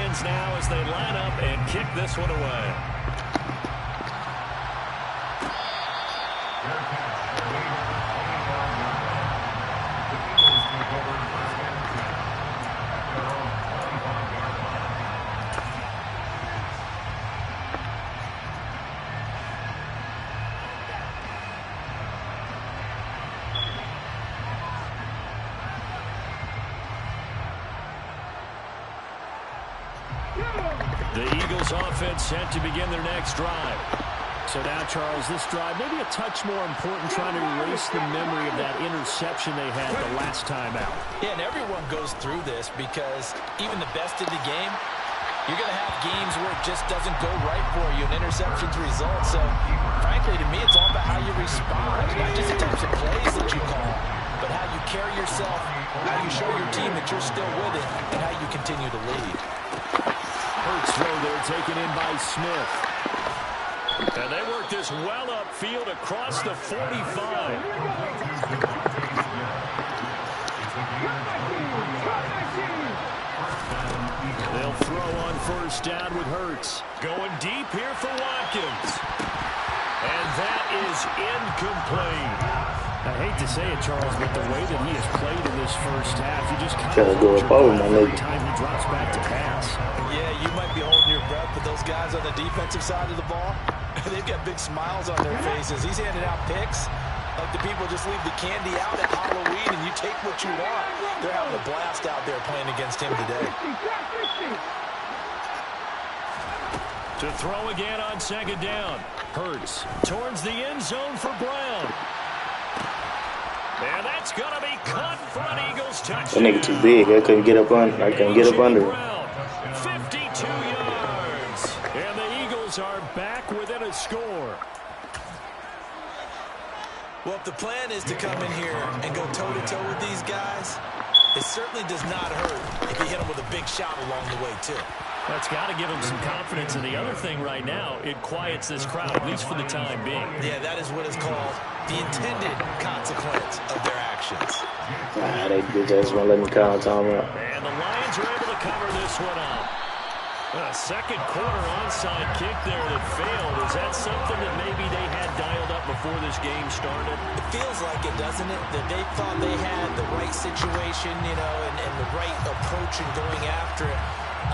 Lions now as they line up and kick this one away. The Eagles offense set to begin their next drive. So now, Charles, this drive maybe a touch more important, trying to erase the memory of that interception they had the last time out. Yeah, and everyone goes through this because even the best in the game, you're going to have games where it just doesn't go right for you, and interceptions result. So, frankly, to me, it's all about how you respond, not just the types of plays that you call, but how you carry yourself, how you show your team that you're still with it, and how you continue to lead. Hurts throw there, taken in by Smith. And they work this well upfield across the 45. They'll throw on first down with Hurts. Going deep here for Watkins. And that is incomplete. I hate to say it, Charles, but the way that he has played in this first half, you just kind of hold your breath every time he drops back to pass. Yeah, you might be holding your breath, but those guys on the defensive side of the ball, they've got big smiles on their faces. He's handing out picks like the people just leave the candy out at Halloween and you take what you want. They're having a blast out there playing against him today. To throw again on second down. Hurts towards the end zone for Brown. And that's going to be caught for an Eagles touchdown. That nigga too big. I couldn't get up on. I couldn't get up under it. 52 yards. And the Eagles are back within a score. Well, if the plan is to come in here and go toe-to-toe with these guys, it certainly does not hurt if you hit them with a big shot along the way, too. That's got to give them some confidence. And the other thing right now, it quiets this crowd, at least for the time being. Yeah, that is what is called the intended consequence of their actions. They just won't let me call time out. And the Lions are able to cover this one up. A second quarter onside kick there that failed. Is that something that maybe they had dialed up before this game started? It feels like it, doesn't it? That they thought they had the right situation, you know, and the right approach in going after it.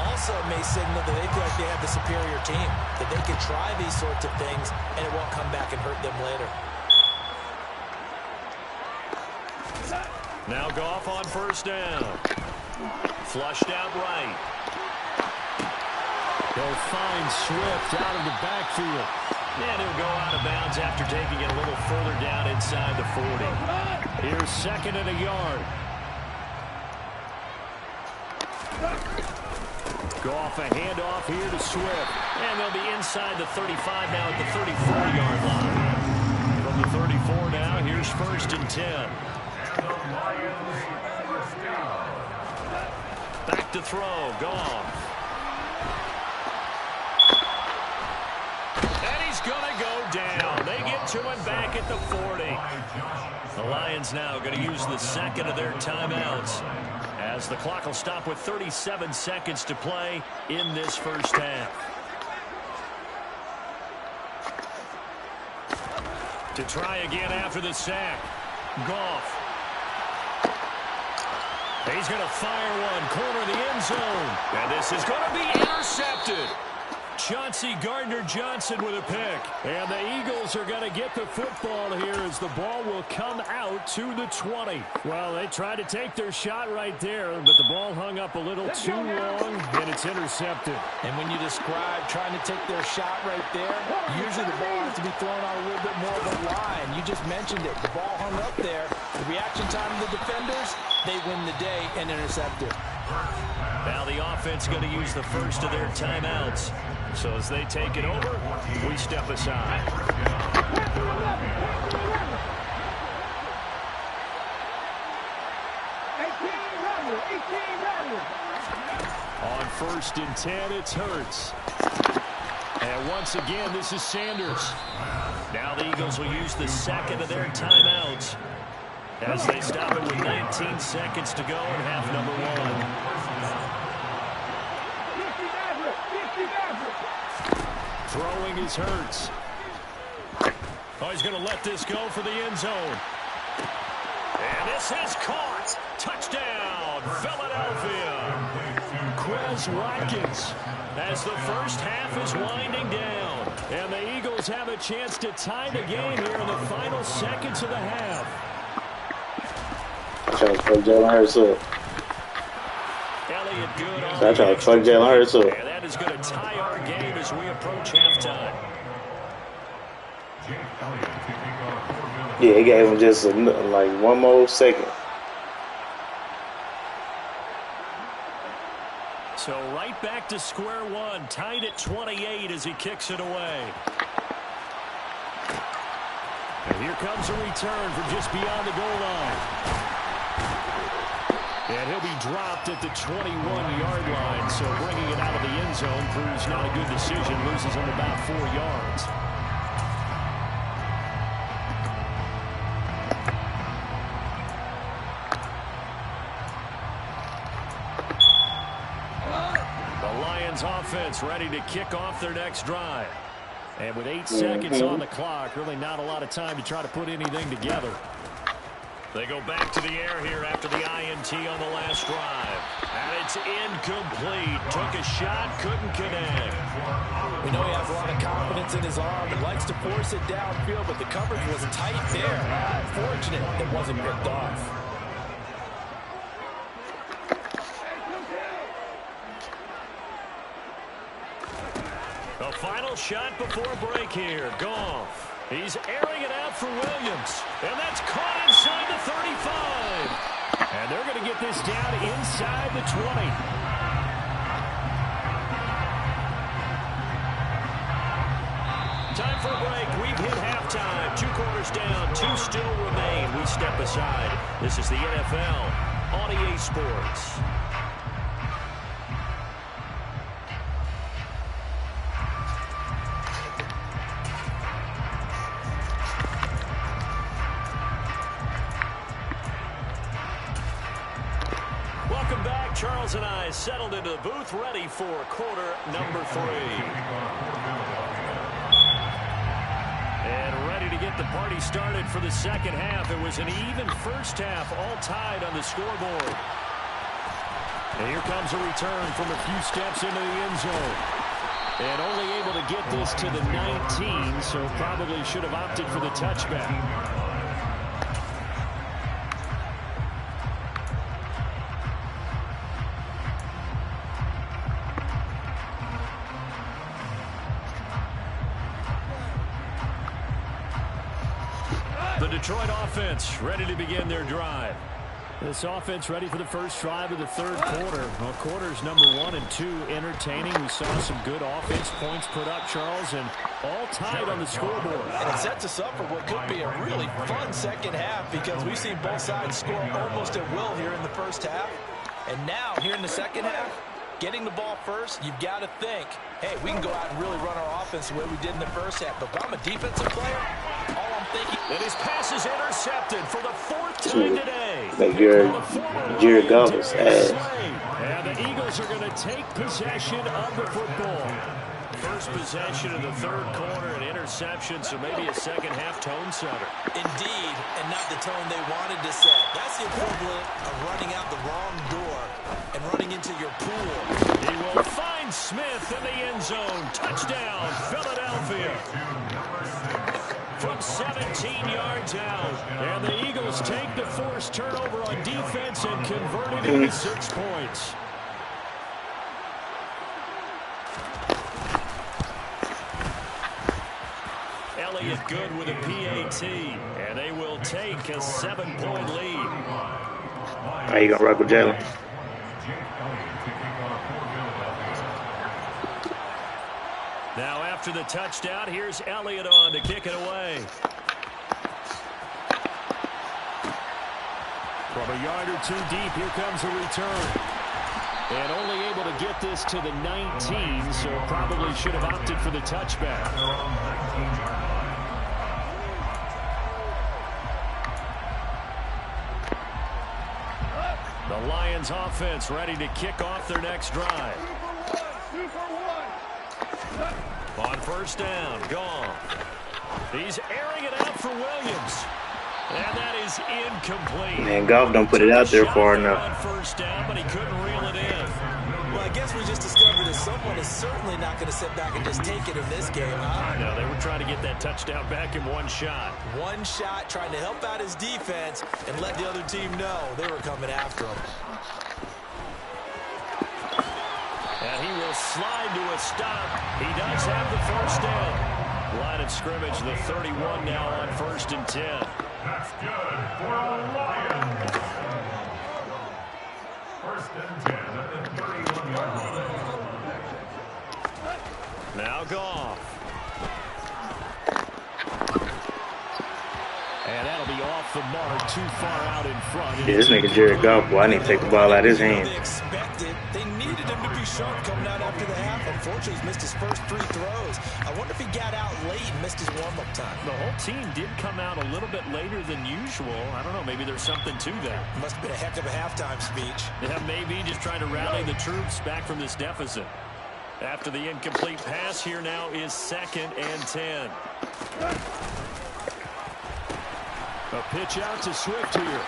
Also may signal that they feel like they have the superior team, that they can try these sorts of things and it won't come back and hurt them later. Now Goff on first down. Flushed out right. He'll find Swift out of the backfield. And he'll go out of bounds after taking it a little further down inside the 40. Here's second and a yard. Goff a handoff here to Swift. And they'll be inside the 35 now at the 34-yard line. From the 34 now, here's first and 10. Back to throw. Goff. And he's going to go down. They get to him back at the 40. The Lions now going to use the second of their timeouts, as the clock will stop with 37 seconds to play in this first half. To try again after the sack. Goff. He's going to fire one, corner of the end zone. And this is going to be intercepted. Chauncey Gardner-Johnson with a pick. And the Eagles are going to get the football here as the ball will come out to the 20. Well, they tried to take their shot right there, but the ball hung up a little too long, and it's intercepted. And when you describe trying to take their shot right there, usually the ball has to be thrown on a little bit more of a line. You just mentioned it. The ball hung up there. The reaction time of the defenders, they win the day and intercept it. Now the offense going to use the first of their timeouts. So as they take it over, we step aside. On first and 10, it's Hurts. And once again, this is Sanders. Now the Eagles will use the second of their timeouts as they stop it with 19 seconds to go in half number one. Throwing is Hurts. Oh, he's going to let this go for the end zone. And this is caught. Touchdown, Philadelphia. Quez Watkins as the first half is winding down. And the Eagles have a chance to tie the game here in the final seconds of the half. I try to fuck Jalen Hurts up. Elliott good on So I try to fuck Jalen Hurts up. and that is going to tie our game as we approach halftime. Yeah, he gave him just like one more second. So right back to square one, tied at 28 as he kicks it away. And here comes a return from just beyond the goal line. And he'll be dropped at the 21-yard line, so bringing it out of the end zone proves not a good decision, loses him about 4 yards. Offense ready to kick off their next drive. And with 8 seconds on the clock, really not a lot of time to try to put anything together. They go back to the air here after the INT on the last drive. And it's incomplete. Took a shot, couldn't connect. We know he has a lot of confidence in his arm and likes to force it downfield, but the coverage was tight there. Fortunate it wasn't ripped off. The final shot before break here. Goff. He's airing it out for Williams. And that's caught inside the 35. And they're going to get this down inside the 20. Time for a break. We've hit halftime. 2 quarters down. 2 still remain. We step aside. This is the NFL on EA Sports. Charles and I settled into the booth, ready for quarter number 3. And ready to get the party started for the second half. It was an even first half, all tied on the scoreboard. And here comes a return from a few steps into the end zone. And only able to get this to the 19, so probably should have opted for the touchback. Detroit offense ready to begin their drive. This offense ready for the first drive of the third quarter. Well, quarters number 1 and 2 entertaining. We saw some good offense points put up, Charles, and all tied on the scoreboard. And it sets us up for what could be a really fun second half because we've seen both sides score almost at will here in the first half. And now, here in the second half, getting the ball first, you've got to think, hey, we can go out and really run our offense the way we did in the first half. But if I'm a defensive player, all I'm thinking... And his pass is intercepted for the 4th time today. Like Jared Goff's ass. And the Eagles are going to take possession of the football. First possession of the third quarter, an interception, so maybe a second half tone setter. Indeed, and not the tone they wanted to set. That's the equivalent of running out the wrong door and running into your pool. He will find Smith in the end zone. Touchdown, Philadelphia. From 17 yards out. And the Eagles take the forced turnover on defense and convert it into 6 points. Elliott good with a PAT. And they will take a 7-point lead. How you gonna rock with Jalen? Now after the touchdown, here's Elliott on to kick it away. From a yard or 2 deep, here comes a return. And only able to get this to the 19, so probably should have opted for the touchback. The Lions offense ready to kick off their next drive. On first down, gone. He's airing it out for Williams. And that is incomplete. Man, Goff don't put it out there far enough. On first down, but he couldn't reel it in. Well, I guess we just discovered that someone is certainly not going to sit back and just take it in this game, huh? No, they were trying to get that touchdown back in one shot. One shot, trying to help out his defense and let the other team know they were coming after him. And he will slide to a stop. He does have the first down. Line of scrimmage, the 31 now on 1st and 10. That's good for the Lions. 1st and 10 at the 31-yard line. Now Goff. And that'll be off the mark, too far out in front. Yeah, this nigga Jared Goff, boy, I need to take the ball out of his hand. They expected. They needed him to be sharp coming out after the half. Unfortunately, he's missed his first 3 throws. I wonder if he got out late and missed his warm-up time. The whole team did come out a little bit later than usual. I don't know, maybe there's something to that. Must have been a heck of a halftime speech. Yeah, maybe just trying to rally the troops back from this deficit. After the incomplete pass, here now is 2nd and 10. A pitch out to Swift here.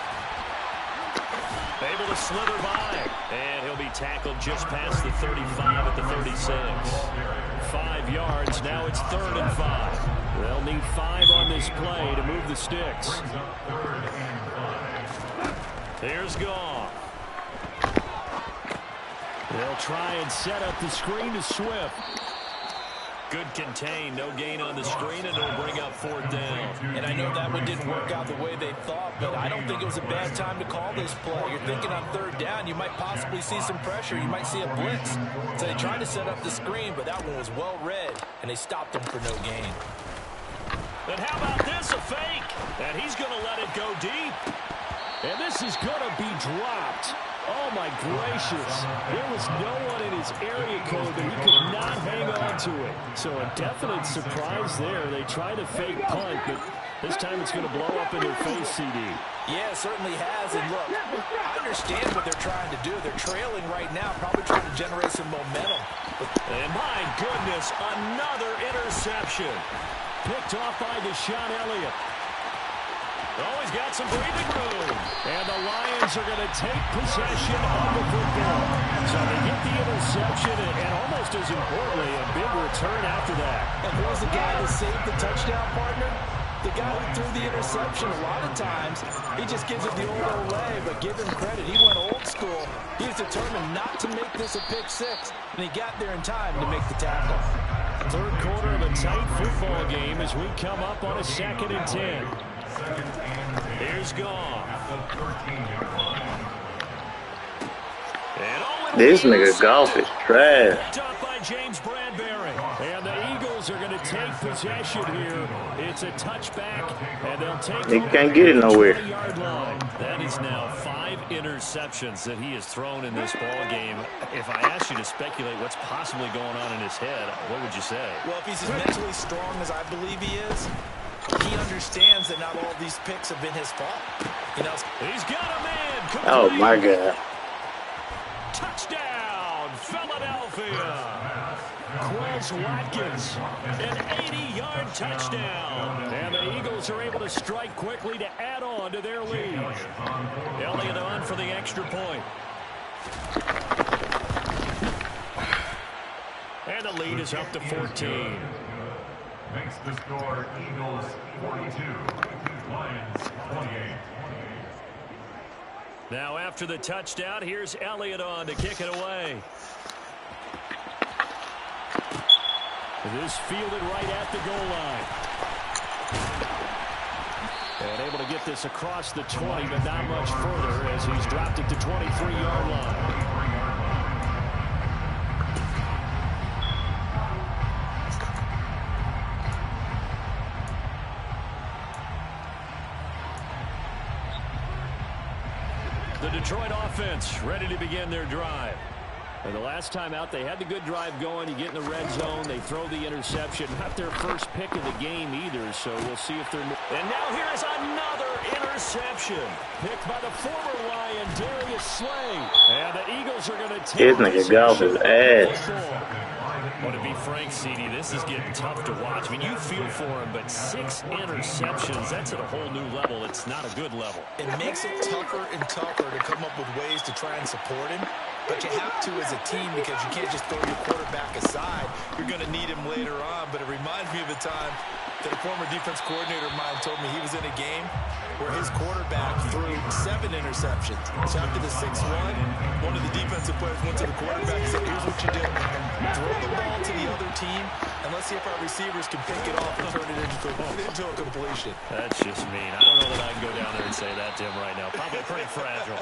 Able to slither by. And he'll be tackled just past the 35 at the 36. 5 yards. Now it's 3rd and 5. They'll need 5 on this play to move the sticks. Here's Goff. They'll try and set up the screen to Swift. Good contain, no gain on the screen, and it'll bring up 4th down. And I know that one didn't work out the way they thought, but I don't think it was a bad time to call this play. You're thinking on 3rd down, you might possibly see some pressure. You might see a blitz. So they tried to set up the screen, but that one was well read, and they stopped them for no gain. And how about this, a fake? And he's going to let it go deep. And this is going to be dropped. Oh, my gracious. There was no one in his area code that he could not hang on to it. So a definite surprise there. They tried a fake punt, but this time it's going to blow up in their face, CD. Yeah, it certainly has. And look, I understand what they're trying to do. They're trailing right now, probably trying to generate some momentum. And my goodness, another interception. Picked off by Deshaun Elliott. Oh, he's got some breathing room. And the Lions are going to take possession of the football. So they get the interception and almost as importantly, a big return after that. And who was the guy that saved the touchdown, partner? The guy who threw the interception. A lot of times, he just gives it the old Olay, but give him credit. He went old school. He was determined not to make this a pick 6, and he got there in time to make the tackle. 3rd quarter of a tight football game as we come up on a 2nd and 10. Here's Goff. This nigga Goff is trash. Picked up by James Bradbury. And the Eagles are going to take possession here. It's a touchback, and they'll take They can't get it nowhere. 20-yard line. That is now 5 interceptions that he has thrown in this ball game. If I asked you to speculate what's possibly going on in his head, what would you say? Well, if he's as mentally strong as I believe he is, he understands that not all of these picks have been his fault. You know, he's got a man. Complete. Oh, my God. Touchdown, Philadelphia. Quez Watkins, an 80-yard touchdown. And the Eagles are able to strike quickly to add on to their lead. Elliott on for the extra point. And the lead is up to 14. Makes the score Eagles 42, Lions 28. Now after the touchdown, here's Elliott on to kick it away. This fielded right at the goal line. And able to get this across the 20, but not much further as he's dropped it to 23-yard line. The Detroit offense ready to begin their drive. And the last time out, they had the good drive going. You get in the red zone, they throw the interception. Not their first pick of the game either, so we'll see if they're... And now here is another interception. Picked by the former Lion, Darius Slay. And the Eagles are going to take This nigga Goff is ass. Well, to be frank, CD, this is getting tough to watch. I mean, you feel for him, but 6 interceptions, that's at a whole new level. It's not a good level. It makes it tougher and tougher to come up with ways to try and support him. But you have to as a team because you can't just throw your quarterback aside. You're going to need him later on. But it reminds me of a time that a former defense coordinator of mine told me he was in a game where his quarterback threw 7 interceptions. So after the 6th one of the defensive players went to the quarterback and said, here's what you do. Throw the ball to the other team, and let's see if our receivers can pick it off and turn it into a completion. That's just mean. I don't know that I can go down there and say that to him right now. Probably pretty fragile.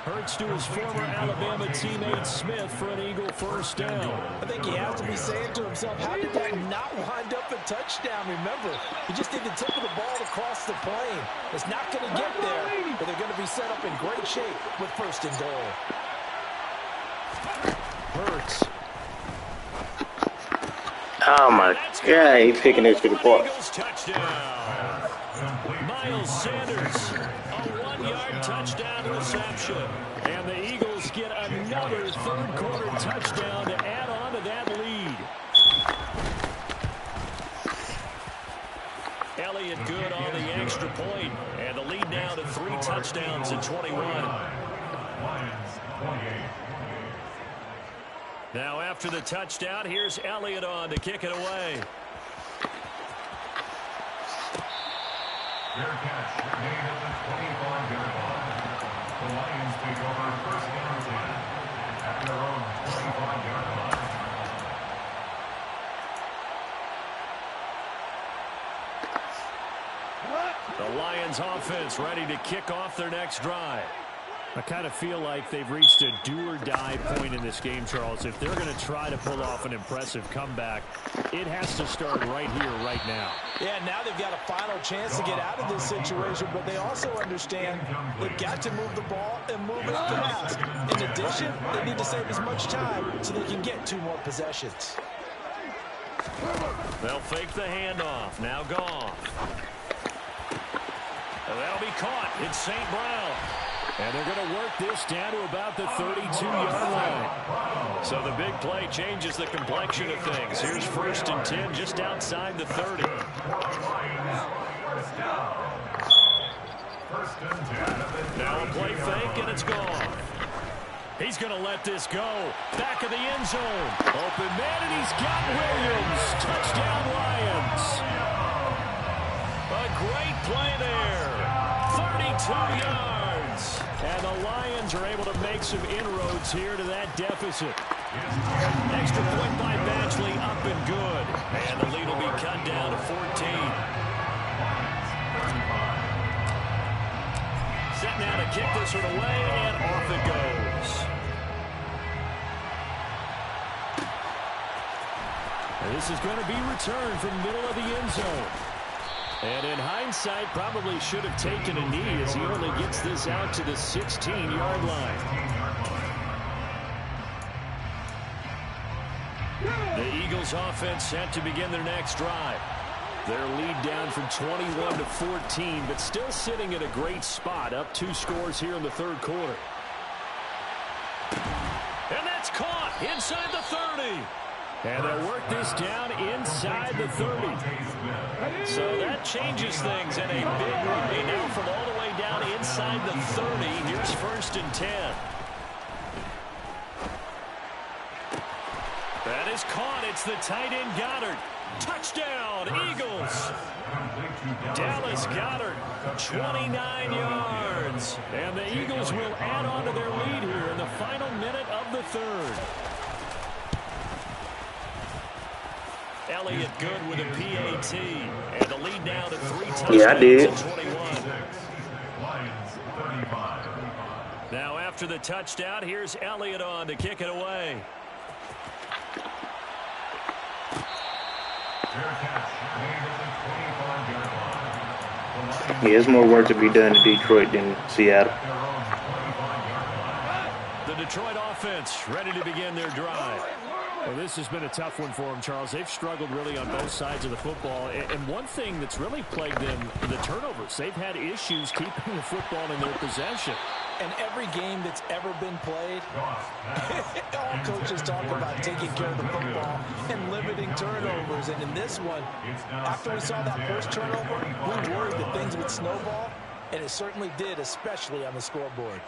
Hurts to his former Alabama teammate Smith for an Eagle first down. I think he has to be saying to himself, how did that not wind up a touchdown? Remember, he just did the tip of the ball across the plane. It's not going to get there, but they're going to be set up in great shape with first and goal. Hurts. Oh my God, he's picking this to the ball. Touchdown. Miles Sanders, a 1-yard touchdown reception. And the Eagles get another third-quarter touchdown to add on to that lead. Elliott good on the extra point, and the lead now to 3 touchdowns in 21. Lions 28. Now after the touchdown, here's Elliott on to kick it away. Fair catch. Gain at the 25-yard line. The Lions take over first down 10 at their own 25-yard line. The Lions offense ready to kick off their next drive. I kind of feel like they've reached a do-or-die point in this game, Charles. If they're going to try to pull off an impressive comeback, it has to start right here, right now. Yeah, now they've got a final chance to get out of this situation, but they also understand they've got to move the ball and move it fast. In addition, they need to save as much time so they can get 2 more possessions. They'll fake the handoff. Now Goff. And that'll be caught. It's St. Brown. And they're going to work this down to about the 32-yard line. So the big play changes the complexion of things. Here's first and 10 just outside the 30. Now a play fake, and it's gone. He's going to let this go. Back of the end zone. Open man, and he's got Williams. Touchdown, Lions. A great play there. 32 yards. And the Lions are able to make some inroads here to that deficit. Extra point by Batchley, up and good. And the lead will be cut down to 14. Set now to kick this one away, and off it goes. And this is going to be returned from the middle of the end zone. And in hindsight, probably should have taken a knee as he only gets this out to the 16-yard line. The Eagles offense set to begin their next drive. Their lead down from 21 to 14, but still sitting at a great spot, up 2 scores here in the third quarter. And that's caught inside the 30. And they'll work this down inside the 30. So that changes things in a big way. Now from all the way down inside the 30, here's first and 10. That is caught. It's the tight end Goddard. Touchdown, Eagles. Dallas Goddard, 29 yards. And the Eagles will add on to their lead here in the final minute of the third. Elliott good with a PAT. And the lead now to 3 touchdowns. Yeah, I did. 21. Lions 35. Now after the touchdown, here's Elliott on to kick it away. Fair catch. Gain at the 25-yard line. Yeah, there's more work to be done in Detroit than Seattle. The Detroit offense ready to begin their drive. Well, this has been a tough one for them, Charles. They've struggled really on both sides of the football. And one thing that's really plagued them, the turnovers. They've had issues keeping the football in their possession. And every game that's ever been played, all coaches talk about taking care of the football and limiting turnovers. And in this one, after we saw that first turnover, we worried that things would snowball, and it certainly did, especially on the scoreboard.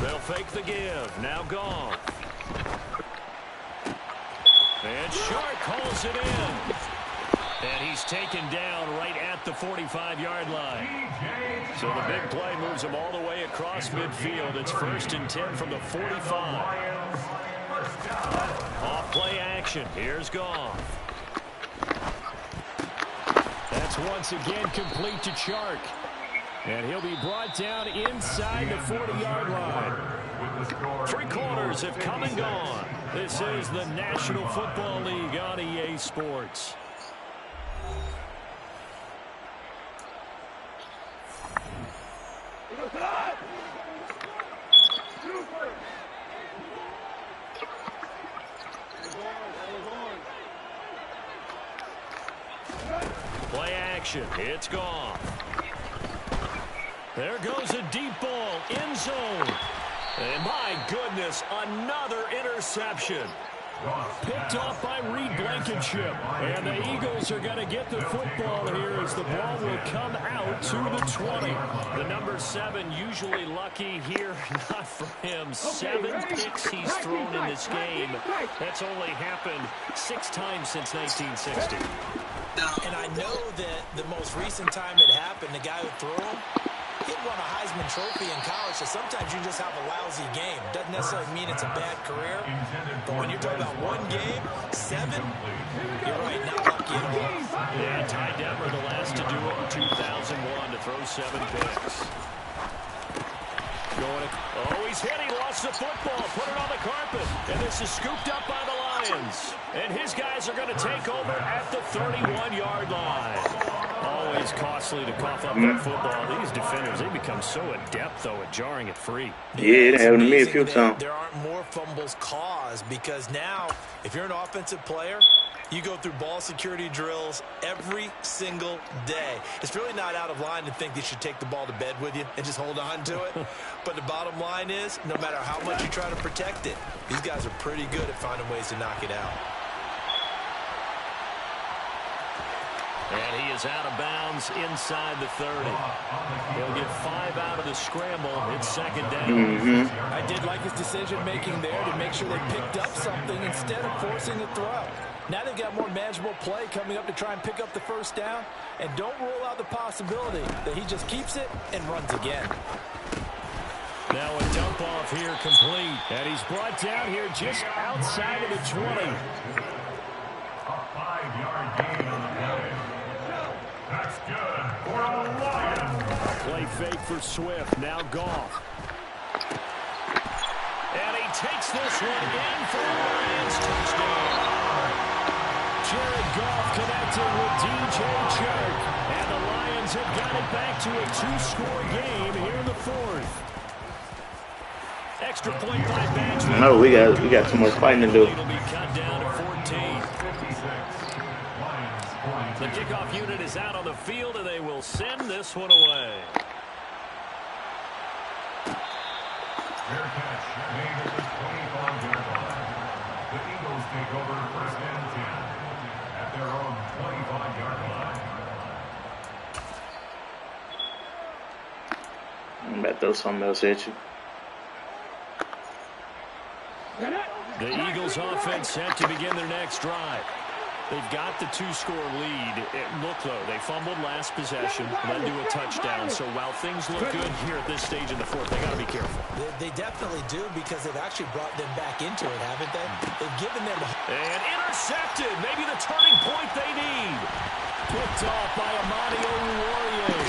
They'll fake the give. Now gone. And Shark calls it in. And he's taken down right at the 45-yard line. So the big play moves him all the way across midfield. It's 1st and 10 from the 45. Off play action. Here's Goff. That's once again complete to Chark. And he'll be brought down inside the 40-yard line. 3 quarters have come and gone. This is the National Football League on EA Sports. Play action. It's gone. There goes a deep ball. End zone. And my goodness, another interception. Picked off by Reed Blankenship. And the Eagles are going to get the football here as the ball will come out to the 20. The number 7 usually lucky here. Not for him. 7 picks he's thrown in this game. That's only happened 6 times since 1960. And I know that the most recent time it happened, the guy who threw him, he won a Heisman Trophy in college, so sometimes you just have a lousy game. Doesn't necessarily mean it's a bad career, but when you're talking about one game, 7, you're right, not lucky at all. Yeah, Ty Detmer, the last to do it in 2001, to throw 7 picks. He's hit. He lost the football. Put it on the carpet. And this is scooped up by the Lions. And his guys are going to take over at the 31-yard line. Always costly to cough up that football. These defenders, they become so adept, though, at jarring it free. Yeah, it happened to me a few times. There aren't more fumbles caused because now, if you're an offensive player, you go through ball security drills every single day. It's really not out of line to think you should take the ball to bed with you and just hold on to it. But the bottom line is, no matter how much you try to protect it, these guys are pretty good at finding ways to knock it out. And he is out of bounds inside the 30. He'll get 5 out of the scramble. It's second down. I did like his decision-making there to make sure they picked up something instead of forcing the throw. Now they've got more manageable play coming up to try and pick up the first down. And don't rule out the possibility that he just keeps it and runs again. Now a dump off here complete. And he's brought down here just outside of the 20. A 5-yard gain on the play. That's good for the Lions. Play fake for Swift. Now Goff. And he takes this one in for the Lions. Touchdown. Jared Goff connected with DJ Chark. And the Lions have got it back to a 2-score game here in the 4th. Extra point by Badger. No, we got too much fighting to do. It'll be cut down to 14. The kickoff unit is out on the field, and they will send this one away. Fair catch made at the 25-yard line. The Eagles take over 1st and 10 at their own 25-yard line. I'm about to throw something else at you. The Eagles offense set to begin their next drive. They've got the 2-score lead. Look, though, they fumbled last possession, led to a touchdown. So while things look good here at this stage in the 4th, they got to be careful. They definitely do because they've actually brought them back into it, haven't they? They've given them... And intercepted. Maybe the turning point they need. Picked off by Amani Oruwariye.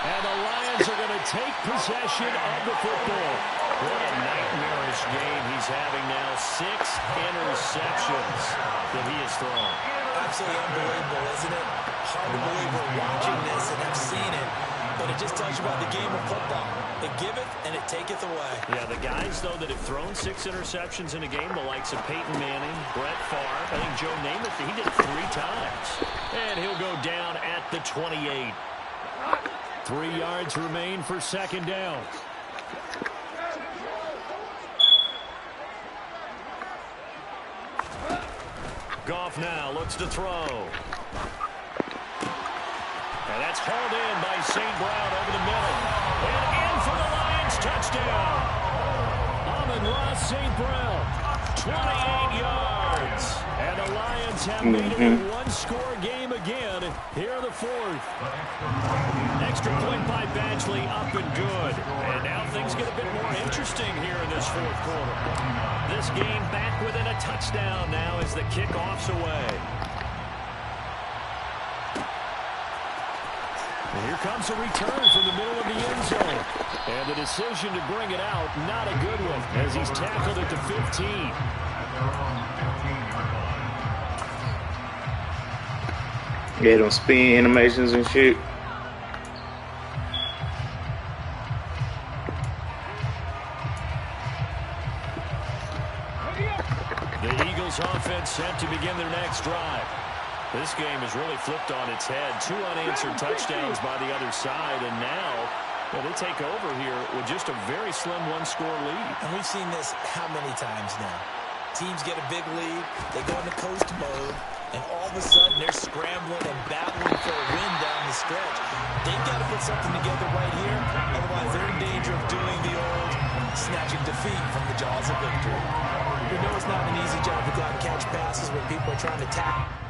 And the Lions are going to take possession of the football. What a nightmarish game he's having now. 6 interceptions that he has thrown. Absolutely unbelievable, isn't it? Hard to believe we're watching this and have seen it, but it just tells you about the game of football. It giveth and it taketh away. Yeah, the guys, though, that have thrown 6 interceptions in a game, the likes of Peyton Manning, Brett Favre, I think Joe Namath, he did it 3 times. And he'll go down at the 28. 3 yards remain for second down. Goff now looks to throw. And that's hauled in by St. Brown over the middle. And in for the Lions, touchdown. Amon-Ra St. Brown, 28 yards. And the Lions have made it a one-score game again here in the fourth. Extra point by Badgley, up and good. And now things get a bit more interesting here in this fourth quarter. This game back within a touchdown now as the kickoff's away. And here comes a return from the middle of the end zone. And the decision to bring it out, not a good one, as he's tackled at the 15. Yeah, them spin animations and shit. The Eagles offense set to begin their next drive. This game has really flipped on its head. 2 unanswered touchdowns by the other side, and now they take over here with just a very slim one-score lead. And we've seen this how many times now? Teams get a big lead, they go into coast mode, and all of a sudden they're scrambling and battling for a win down the stretch. They've got to put something together right here, otherwise they're in danger of doing the old snatching defeat from the jaws of victory. We know it's not an easy job to go out and catch passes when people are trying to tackle.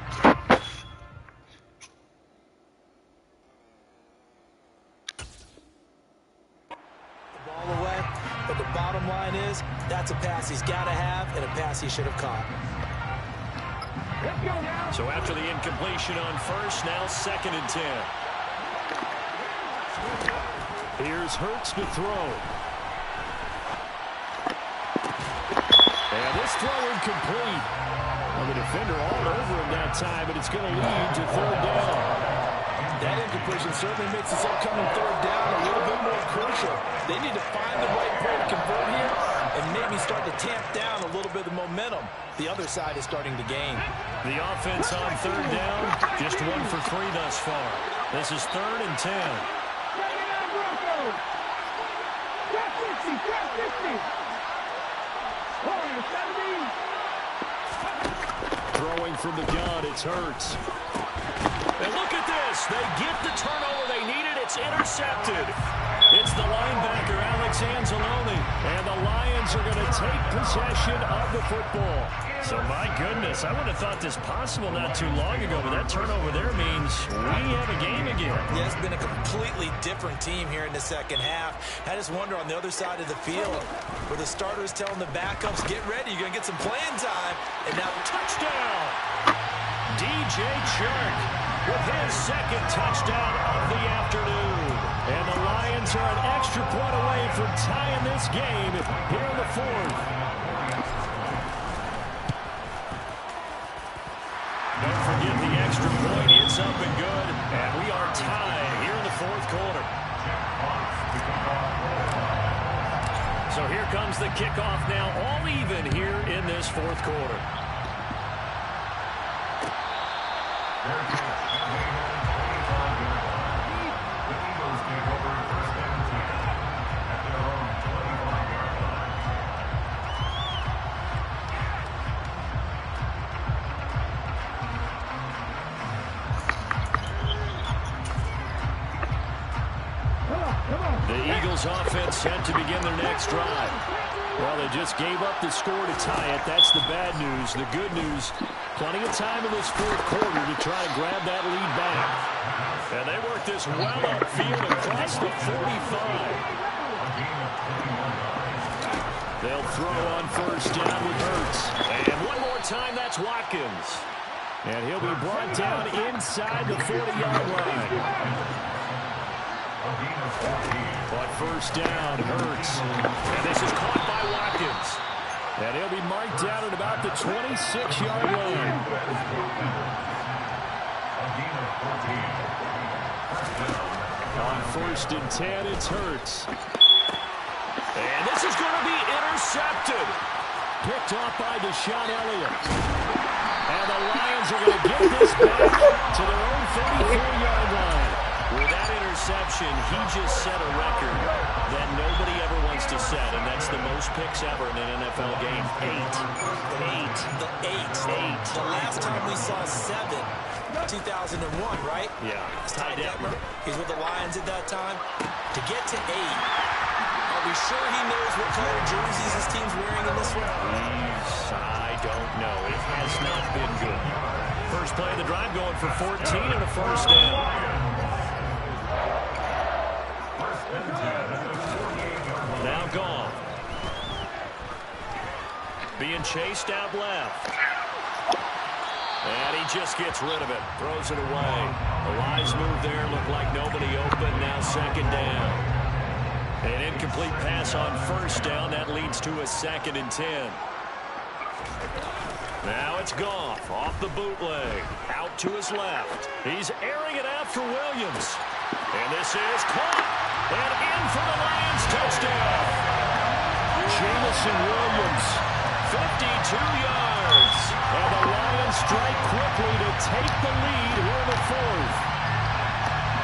But the bottom line is, that's a pass he's got to have and a pass he should have caught. So after the incompletion on first, now 2nd and 10. Here's Hurts to throw. And this throw incomplete. Well, the defender all over him that time, but it's going to lead to 3rd down. That incompletion certainly makes this upcoming 3rd down a little bit more crucial. They need to find the right play to convert here and maybe start to tamp down a little bit of momentum. The other side is starting to gain. The offense on 3rd down, just 1 for 3 thus far. This is 3rd and 10. Throwing from the gun, it's Hurts. And look at this. They get the turnover they needed. It's intercepted. It's the linebacker, Alex Anzalone. And the Lions are going to take possession of the football. So, my goodness, I would have thought this possible not too long ago, but that turnover there means we have a game again. Yeah, it's been a completely different team here in the second half. I just wonder on the other side of the field where the starters telling the backups, get ready, you're going to get some playing time. And now, touchdown! DJ Chark with his 2nd touchdown of the afternoon. And the Lions are an extra point away from tying this game here in the 4th. Don't forget the extra point. It's up and good. And we are tied here in the 4th quarter. So here comes the kickoff now, all even here in this 4th quarter. The Eagles offense set to begin their next drive. Well, they just gave up the score to tie it. That's the bad news. The good news, plenty of time in this 4th quarter to try to grab that lead back. And they work this well upfield across the 45. They'll throw on 1st down with Hurts. And one more time, that's Watkins. And he'll be brought down inside the 40-yard line. But 1st down, Hurts. And this is caught by Watkins. And he'll be marked down at about the 26-yard line. On 1st and 10, it's Hurts. And this is going to be intercepted. Picked off by Deshaun Elliott. And the Lions are going to get this back to their own 34-yard line. With that interception, interception, he just set a record that nobody ever wants to set, and that's the most picks ever in an NFL game. 8. The last time we saw 7, 2001, right? Yeah. Ty Detmer. He's with the Lions at that time. To get to 8, are we sure he knows what color jerseys his team's wearing in this one? I don't know. It has not been good. First play of the drive going for 14 and a first down. Now gone. Being chased out left. And he just gets rid of it. Throws it away. The wise move there. Looked like nobody open. Now second down. An incomplete pass on first down. That leads to a 2nd and 10. Now it's Goff off the bootleg. Out to his left. He's airing it out for Williams. And this is caught. And in for the Lions touchdown. Jamison Williams, 52 yards. And the Lions strike quickly to take the lead here in the 4th.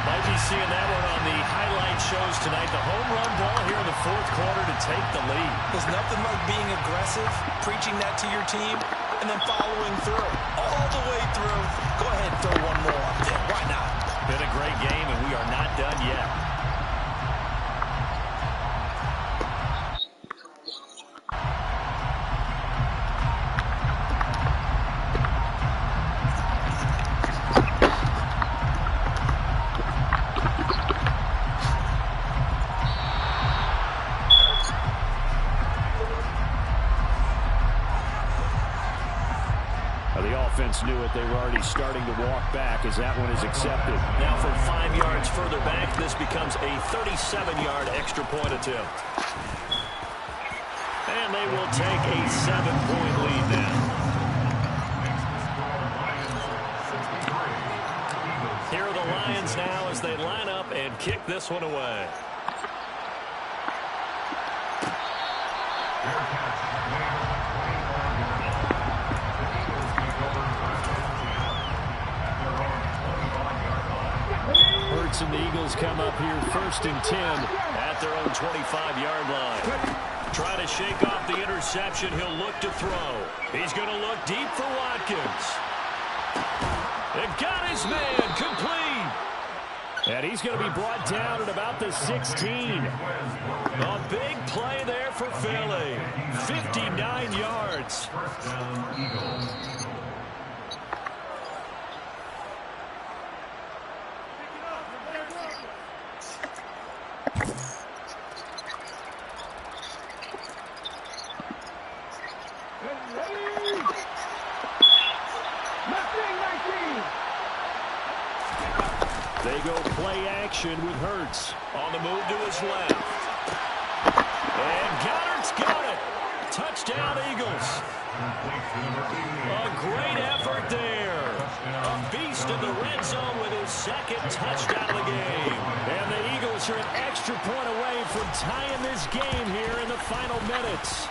Might be seeing that one on the highlight shows tonight. The home run ball here in the 4th quarter to take the lead. There's nothing like being aggressive, preaching that to your team, and then following through. All the way through. Go ahead and throw one more up there. Why not? Been a great game, and we are not done yet. Knew it. They were already starting to walk back as that one is accepted. Now from 5 yards further back, this becomes a 37-yard extra point attempt. And they will take a 7-point lead now. Here are the Lions now as they line up and kick this one away. And the Eagles come up here 1st and 10 at their own 25-yard line. Trying to shake off the interception. He'll look to throw. He's going to look deep for Watkins. It got his man complete. And he's going to be brought down at about the 16. A big play there for Philly. 59 yards. First down, Eagles. They go play action with Hurts on the move to his left. And Goddard's got it. Touchdown, Eagles. A great effort there. A beast in the red zone with his 2nd touchdown of the game. And the Eagles are an extra point away from tying this game here in the final minutes.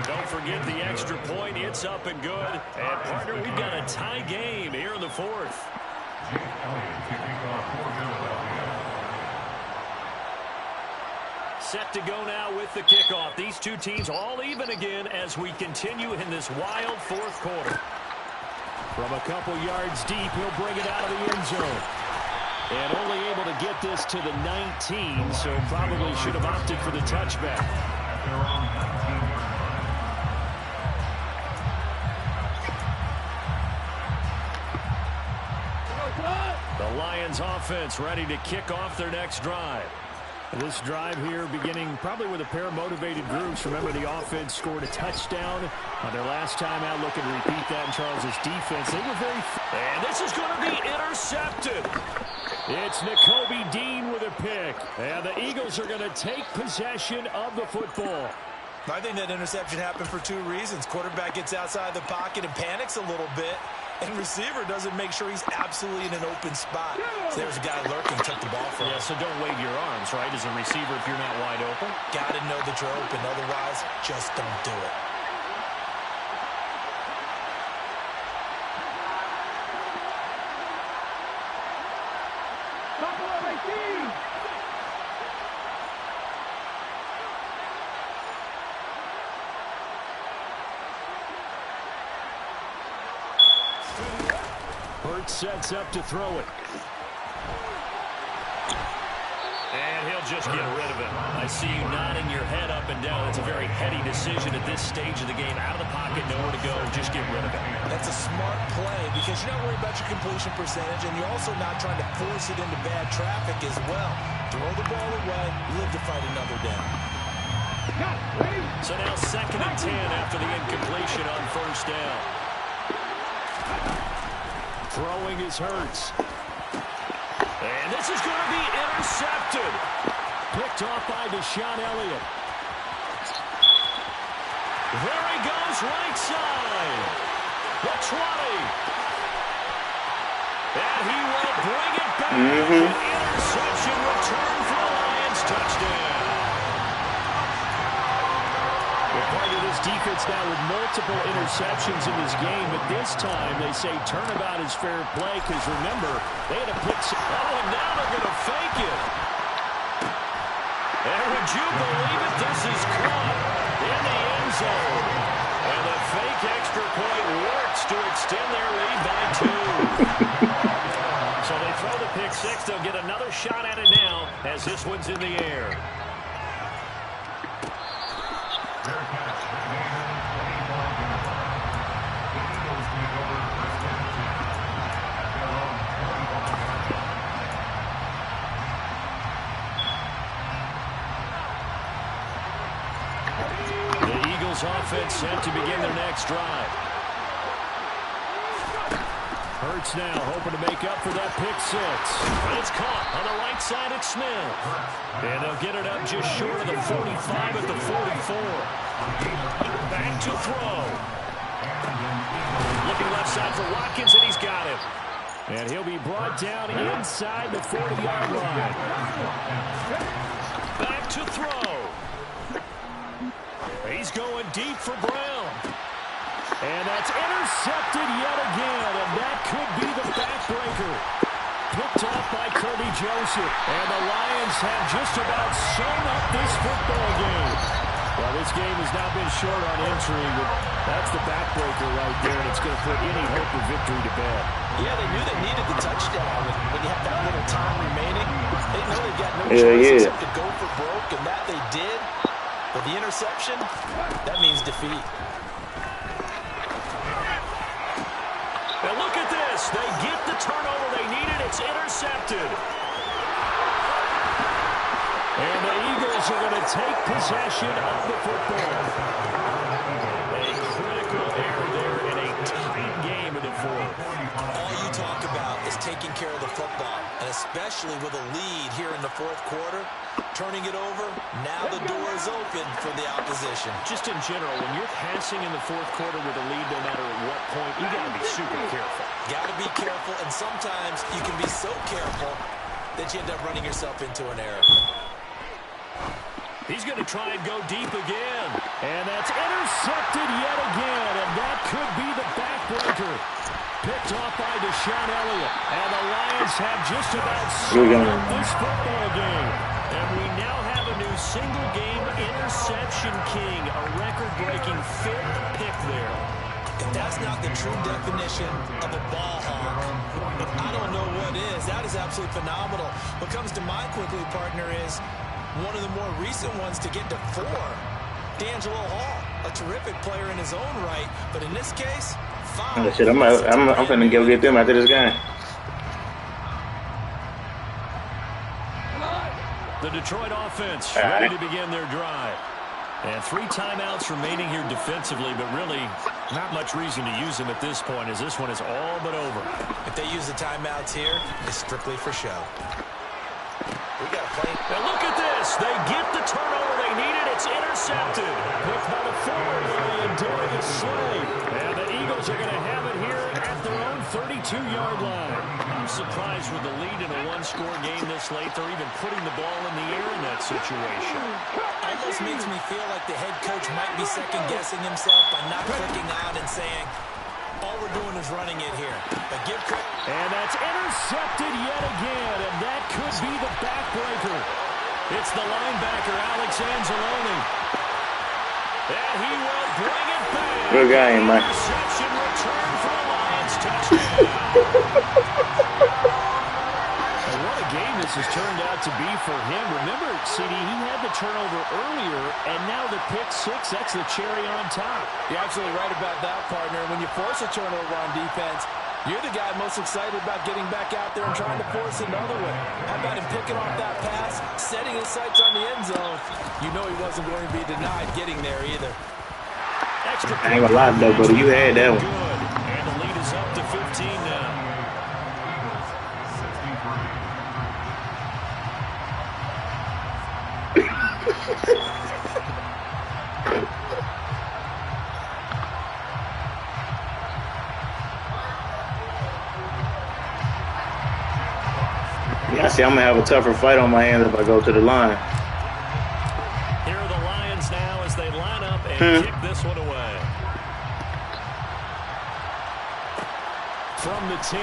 Don't forget the extra point. It's up and good. And, partner, we've got a tie game here in the 4th. Set to go now with the kickoff. These two teams all even again as we continue in this wild 4th quarter. From a couple yards deep, he'll bring it out of the end zone. And only able to get this to the 19, so probably should have opted for the touchback. The Lions offense ready to kick off their next drive. This drive here beginning probably with a pair of motivated groups. Remember, the offense scored a touchdown on their last time out. Looking to repeat that in Charles' defense. They were very... And this is going to be intercepted. It's Nakobe Dean with a pick. And the Eagles are going to take possession of the football. I think that interception happened for 2 reasons. Quarterback gets outside the pocket and panics a little bit. And receiver doesn't make sure he's absolutely in an open spot. So there's a guy lurking, took the ball from him. Yeah, so don't wave your arms, right, as a receiver if you're not wide open. Got to know that you're open. Otherwise, just don't do it. Hurts sets up to throw it. And he'll just get rid of it. I see you nodding your head up and down. It's a very heady decision at this stage of the game. Out of the pocket, nowhere to go. Just get rid of it. That's a smart play because you're not worried about your completion percentage, and you're also not trying to force it into bad traffic as well. Throw the ball away, live to fight another down. So now 2nd and 10 after the incompletion on 1st down. Throwing is Hurts. And this is going to be intercepted. Picked off by Deshaun Elliott. There he goes, right side. The 20. And he will bring it back. Interception return for the Lions. Touchdown. We're part of this defense now with multiple interceptions in this game, but this time they say turnabout is fair play because, remember, they had a pick. Oh, and now they're going to fake it. And would you believe it? This is caught in the end zone. And the fake extra point works to extend their lead by 2. So they throw the pick six. They'll get another shot at it now as this one's in the air. Offense set to begin their next drive. Hurts now hoping to make up for that pick six. And it's caught on the right side at Smith. And they'll get it up just short of the 45 at the 44. Back to throw. Looking left side for Watkins, and he's got it. And he'll be brought down inside the 40-yard line. Back to throw. He's going deep for Brown. And that's intercepted yet again, and that could be the backbreaker. Picked off by Kirby Joseph. And the Lions have just about sewn up this football game. Well, this game has not been short on entry, but that's the backbreaker right there, and it's going to put any hope of victory to bed. Yeah, they knew they needed the touchdown. When you have that little time remaining, they know they've got no choice except to go for broke, and that they did. But the interception, that means defeat. Now look at this. They get the turnover they needed. It's intercepted. And the Eagles are going to take possession of the football. A critical error there in a tight game in the fourth. All you talk about is taking care of the football, and especially with a lead here in the fourth quarter. Turning it over, now the door is open for the opposition. Just in general, when you're passing in the fourth quarter with a lead, no matter at what point, you got to be super careful. Got to be careful, and sometimes you can be so careful that you end up running yourself into an error. He's going to try and go deep again. And that's intercepted yet again, and that could be the backbreaker. Picked off by Deshaun Elliott. And the Lions have just about sewn up this football game. And we now have a new single-game interception king, a record-breaking 5th pick there. If that's not the true definition of a ball hawk, I don't know what is. That is absolutely phenomenal. What comes to mind quickly, partner, is one of the more recent ones to get to 4. D'Angelo Hall, a terrific player in his own right, but in this case, 5. Shit, I'm finna go get them after this game. The Detroit offense ready to begin their drive. And 3 timeouts remaining here defensively, but really not much reason to use them at this point, as this one is all but over. If they use the timeouts here, it's strictly for show. We got to play. Now look at this. They get the turnover they needed. It's intercepted. Picked by the forward line, Darius Slay. And the Eagles are going to have it here at their own 32-yard line. I'm surprised with the lead in a 1-score game this late. They're even putting the ball in the air in that situation. Almost makes me feel like the head coach might be second-guessing himself by not clicking on and saying, all we're doing is running it here. But give credit. And that's intercepted yet again, and that could be the backbreaker. It's the linebacker, Alex Anzalone. And he will bring it back. Good game, man. Interception return for the Lions. Touchdown. What a game this has turned out to be for him. Remember, CD, he had the turnover earlier, and now the pick six, that's the cherry on top. You're absolutely right about that, partner. When you force a turnover on defense, you're the guy most excited about getting back out there and trying to force another one. How about him picking off that pass, setting his sights on the end zone? You know he wasn't going to be denied getting there either. Extra I ain't gonna lie though, buddy. You had that one. good. And the lead is up to 15 now. Yeah, I see I'm gonna have a tougher fight on my hands if I go to the line. Here are the Lions now as they line up and kick this one away. From the 10.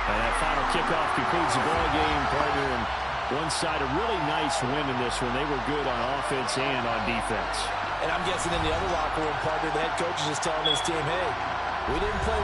And that final kickoff concludes the ball game, partner. And one side, a really nice win in this one. They were good on offense and on defense. And I'm guessing in the other locker room, partner, the head coach is just telling his team, hey, we didn't play